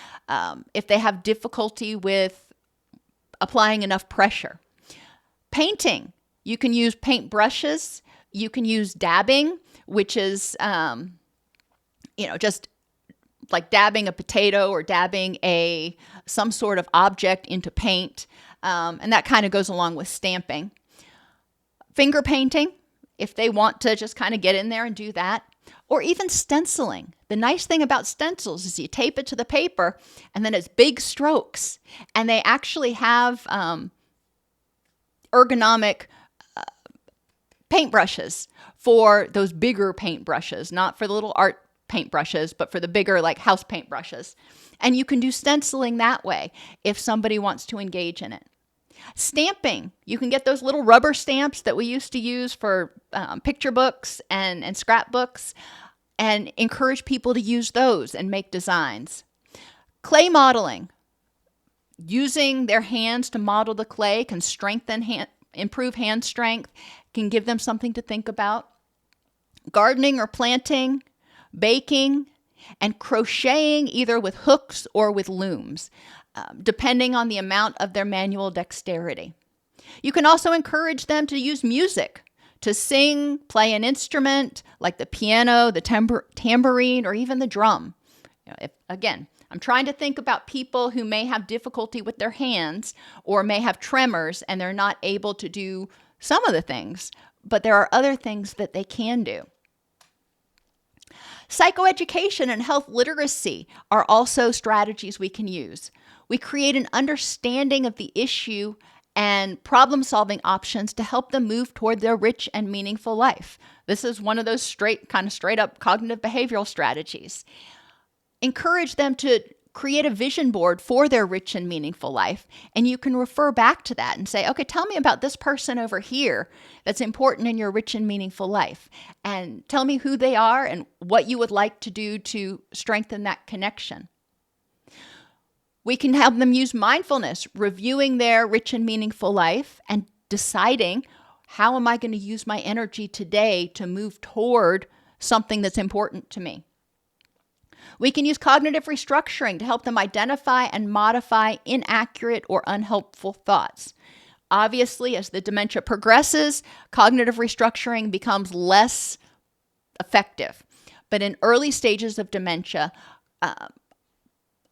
if they have difficulty with applying enough pressure. Painting, you can use paint brushes, you can use dabbing, which is, just like dabbing a potato or dabbing some sort of object into paint. And that kind of goes along with stamping. Finger painting, if they want to just kind of get in there and do that. Or even stenciling. The nice thing about stencils is you tape it to the paper and then it's big strokes. And they actually have ergonomic paintbrushes for those bigger paintbrushes, not for the little art paintbrushes, but for the bigger like house paintbrushes. And you can do stenciling that way if somebody wants to engage in it. Stamping, you can get those little rubber stamps that we used to use for picture books and scrapbooks and encourage people to use those and make designs. Clay modeling, using their hands to model the clay can improve hand strength, can give them something to think about. Gardening or planting, baking, and crocheting either with hooks or with looms, depending on the amount of their manual dexterity. You can also encourage them to use music, to sing, play an instrument like the piano, the tambourine, or even the drum. Again, I'm trying to think about people who may have difficulty with their hands or may have tremors and they're not able to do some of the things, but there are other things that they can do. Psychoeducation and health literacy are also strategies we can use. We create an understanding of the issue and problem-solving options to help them move toward their rich and meaningful life. This is one of those straight-up cognitive behavioral strategies. Encourage them to create a vision board for their rich and meaningful life, and you can refer back to that and say, okay, tell me about this person over here that's important in your rich and meaningful life, and tell me who they are and what you would like to do to strengthen that connection. We can help them use mindfulness, reviewing their rich and meaningful life and deciding, how am I going to use my energy today to move toward something that's important to me? We can use cognitive restructuring to help them identify and modify inaccurate or unhelpful thoughts. Obviously, as the dementia progresses, cognitive restructuring becomes less effective. But in early stages of dementia,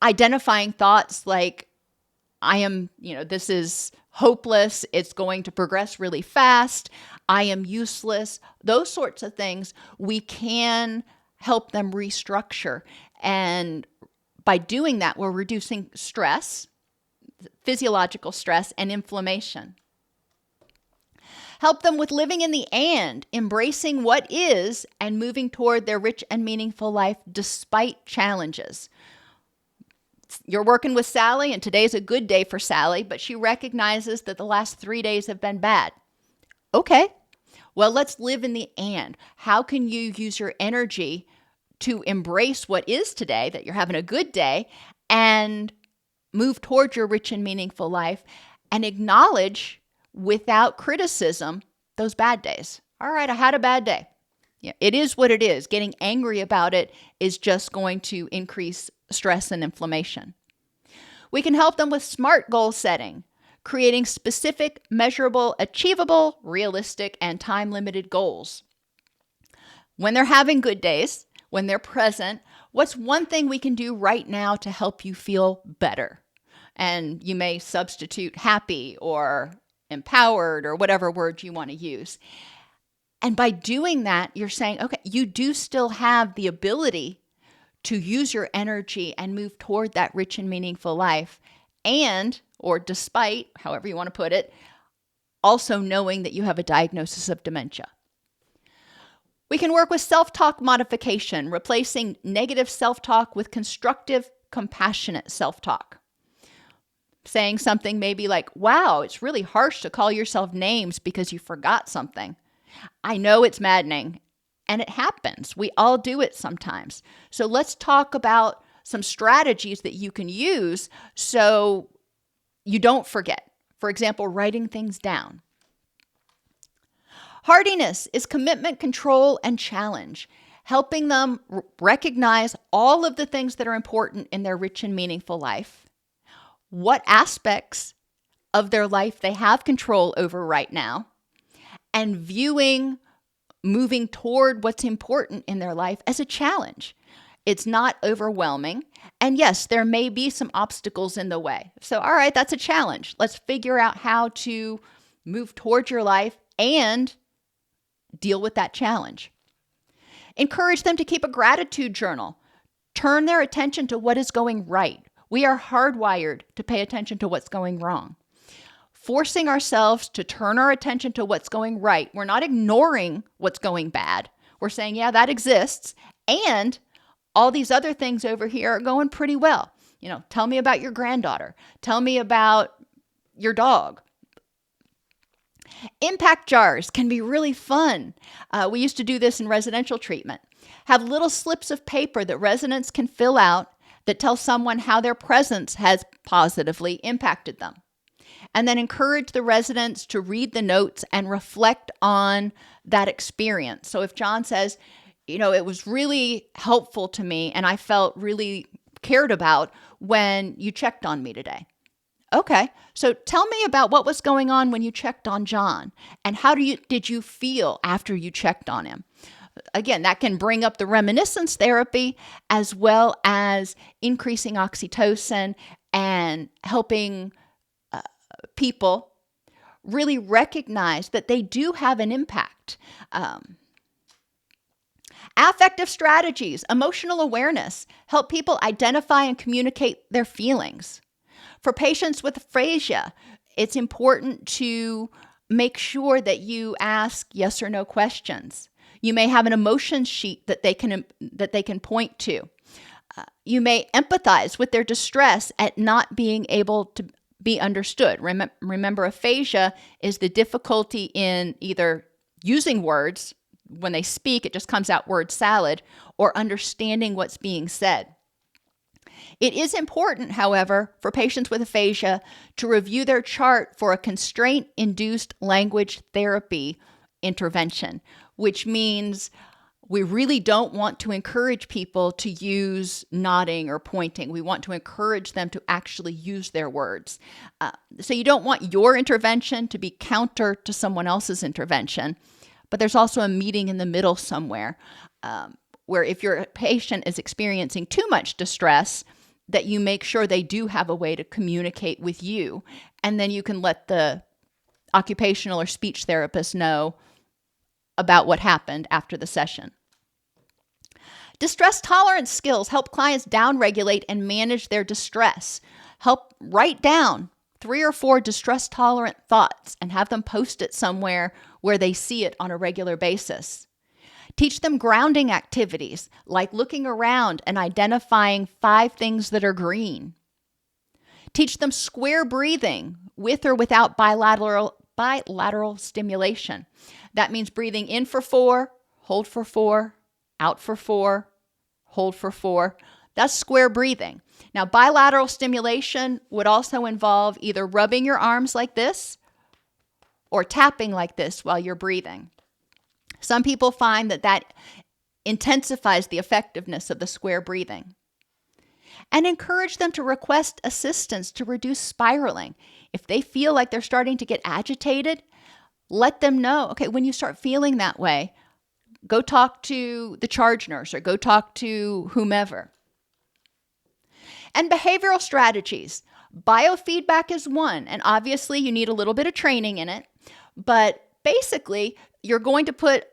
identifying thoughts like, this is hopeless, it's going to progress really fast, I am useless, those sorts of things, we can help them restructure. And by doing that, we're reducing stress, physiological stress, and inflammation. Help them with living in the and, embracing what is, and moving toward their rich and meaningful life despite challenges. You're working with Sally, and today's a good day for Sally, but she recognizes that the last 3 days have been bad. Okay, well, let's live in the and. How can you use your energy to embrace what is today, that you're having a good day, and move towards your rich and meaningful life, and acknowledge without criticism those bad days? All right, I had a bad day. Yeah, it is what it is. Getting angry about it is just going to increase stress and inflammation. We can help them with SMART goal setting, creating specific, measurable, achievable, realistic, and time-limited goals. When they're having good days, when they're present, what's one thing we can do right now to help you feel better? And you may substitute happy or empowered or whatever word you want to use. And by doing that, you're saying, okay, you do still have the ability to use your energy and move toward that rich and meaningful life, and, or despite, however you want to put it, also knowing that you have a diagnosis of dementia. We can work with self-talk modification, replacing negative self-talk with constructive, compassionate self-talk. Saying something maybe like, wow, it's really harsh to call yourself names because you forgot something. I know it's maddening. And it happens. We all do it sometimes. So let's talk about some strategies that you can use so you don't forget. For example, writing things down. Hardiness is commitment, control, and challenge, helping them recognize all of the things that are important in their rich and meaningful life, what aspects of their life they have control over right now, and viewing moving toward what's important in their life as a challenge. It's not overwhelming. And yes, there may be some obstacles in the way. So, all right, that's a challenge. Let's figure out how to move towards your life and deal with that challenge. Encourage them to keep a gratitude journal. Turn their attention to what is going right. We are hardwired to pay attention to what's going wrong. Forcing ourselves to turn our attention to what's going right. We're not ignoring what's going bad. We're saying, yeah, that exists. And all these other things over here are going pretty well. Tell me about your granddaughter. Tell me about your dog. Impact jars can be really fun. We used to do this in residential treatment. Have little slips of paper that residents can fill out that tell someone how their presence has positively impacted them. And then encourage the residents to read the notes and reflect on that experience. So if John says, it was really helpful to me and I felt really cared about when you checked on me today. Okay, so tell me about what was going on when you checked on John and how did you feel after you checked on him? Again, that can bring up the reminiscence therapy as well as increasing oxytocin and helping people really recognize that they do have an impact. Affective strategies, emotional awareness, help people identify and communicate their feelings. For patients with aphasia, it's important to make sure that you ask yes or no questions. You may have an emotion sheet that they can point to. You may empathize with their distress at not being able to be understood. Remember, aphasia is the difficulty in either using words. When they speak, it just comes out word salad, or understanding what's being said. It is important, however, for patients with aphasia to review their chart for a constraint-induced language therapy intervention, which means we really don't want to encourage people to use nodding or pointing. We want to encourage them to actually use their words. So you don't want your intervention to be counter to someone else's intervention, but there's also a meeting in the middle somewhere where if your patient is experiencing too much distress, that you make sure they do have a way to communicate with you, and then you can let the occupational or speech therapist know about what happened after the session. Distress tolerance skills help clients downregulate and manage their distress. Help write down 3 or 4 distress tolerant thoughts and have them post it somewhere where they see it on a regular basis. Teach them grounding activities like looking around and identifying 5 things that are green. Teach them square breathing with or without bilateral stimulation. That means breathing in for 4, hold for 4, out for 4, hold for 4. That's square breathing. Now, bilateral stimulation would also involve either rubbing your arms like this or tapping like this while you're breathing. Some people find that intensifies the effectiveness of the square breathing. And encourage them to request assistance to reduce spiraling. If they feel like they're starting to get agitated, let them know, okay, when you start feeling that way, go talk to the charge nurse or go talk to whomever. And behavioral strategies. Biofeedback is one, and obviously you need a little bit of training in it, but basically you're going to put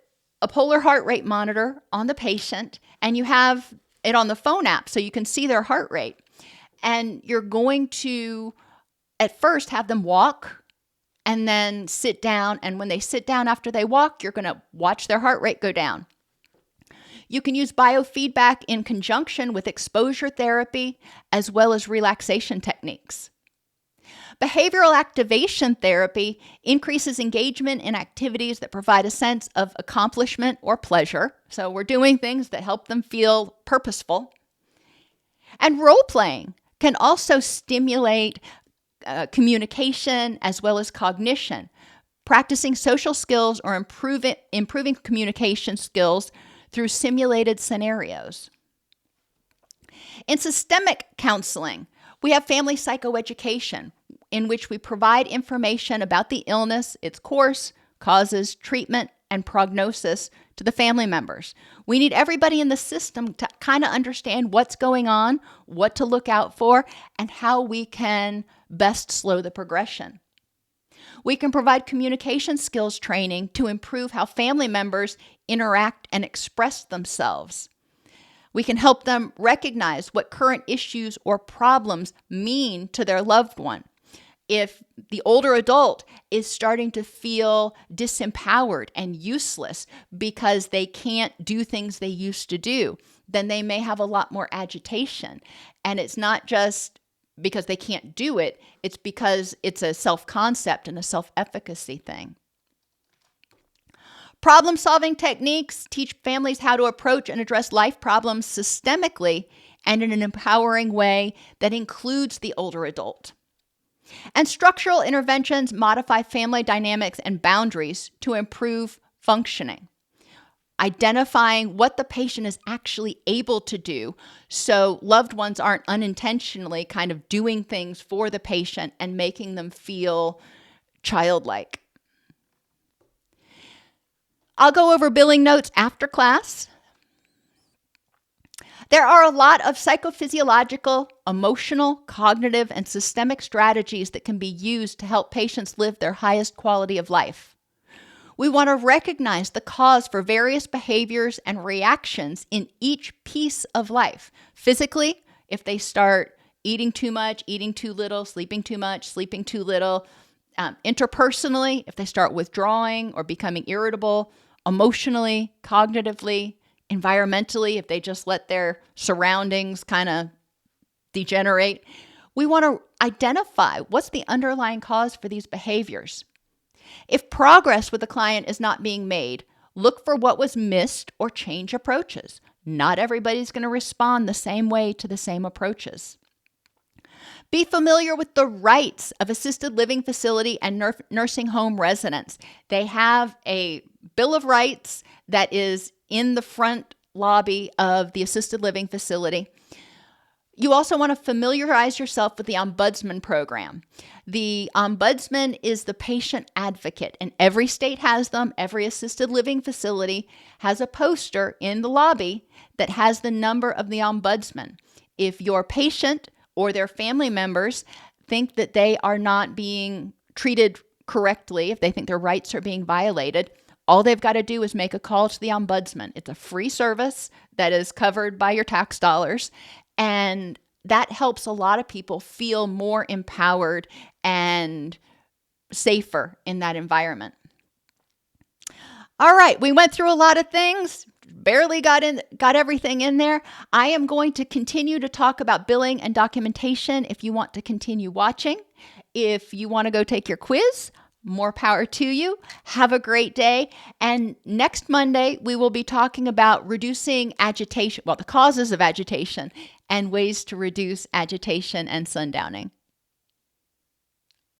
a polar heart rate monitor on the patient, and you have it on the phone app so you can see their heart rate. And you're going to, at first, have them walk and then sit down. And when they sit down after they walk, you're going to watch their heart rate go down. You can use biofeedback in conjunction with exposure therapy as well as relaxation techniques. Behavioral activation therapy increases engagement in activities that provide a sense of accomplishment or pleasure. So we're doing things that help them feel purposeful. And role-playing can also stimulate communication as well as cognition. Practicing social skills or improving communication skills through simulated scenarios. In systemic counseling, we have family psychoeducation, in which we provide information about the illness, its course, causes, treatment, and prognosis to the family members. We need everybody in the system to kind of understand what's going on, what to look out for, and how we can best slow the progression. We can provide communication skills training to improve how family members interact and express themselves. We can help them recognize what current issues or problems mean to their loved one. If the older adult is starting to feel disempowered and useless because they can't do things they used to do, then they may have a lot more agitation. And it's not just because they can't do it, it's because it's a self-concept and a self-efficacy thing. Problem-solving techniques teach families how to approach and address life problems systemically and in an empowering way that includes the older adult. And structural interventions modify family dynamics and boundaries to improve functioning, identifying what the patient is actually able to do so loved ones aren't unintentionally kind of doing things for the patient and making them feel childlike. I'll go over billing notes after class. There are a lot of psychophysiological, emotional, cognitive, and systemic strategies that can be used to help patients live their highest quality of life. We want to recognize the cause for various behaviors and reactions in each piece of life. Physically, if they start eating too much, eating too little, sleeping too much, sleeping too little. Interpersonally, if they start withdrawing or becoming irritable. Emotionally, cognitively, environmentally, if they just let their surroundings kind of degenerate. We want to identify what's the underlying cause for these behaviors. If progress with the client is not being made, look for what was missed or change approaches. Not everybody's going to respond the same way to the same approaches. Be familiar with the rights of assisted living facility and nursing home residents. They have a Bill of Rights that is in the front lobby of the assisted living facility. You also want to familiarize yourself with the Ombudsman program. The Ombudsman is the patient advocate, and every state has them. Every assisted living facility has a poster in the lobby that has the number of the Ombudsman. If your patient or their family members think that they are not being treated correctly, if they think their rights are being violated, all they've got to do is make a call to the Ombudsman. It's a free service that is covered by your tax dollars, and that helps a lot of people feel more empowered and safer in that environment. All right, we went through a lot of things. Barely got everything in there. I am going to continue to talk about billing and documentation if you want to continue watching. If you want to go take your quiz, more power to you. Have a great day. And next Monday, we will be talking about reducing agitation, the causes of agitation and ways to reduce agitation and sundowning.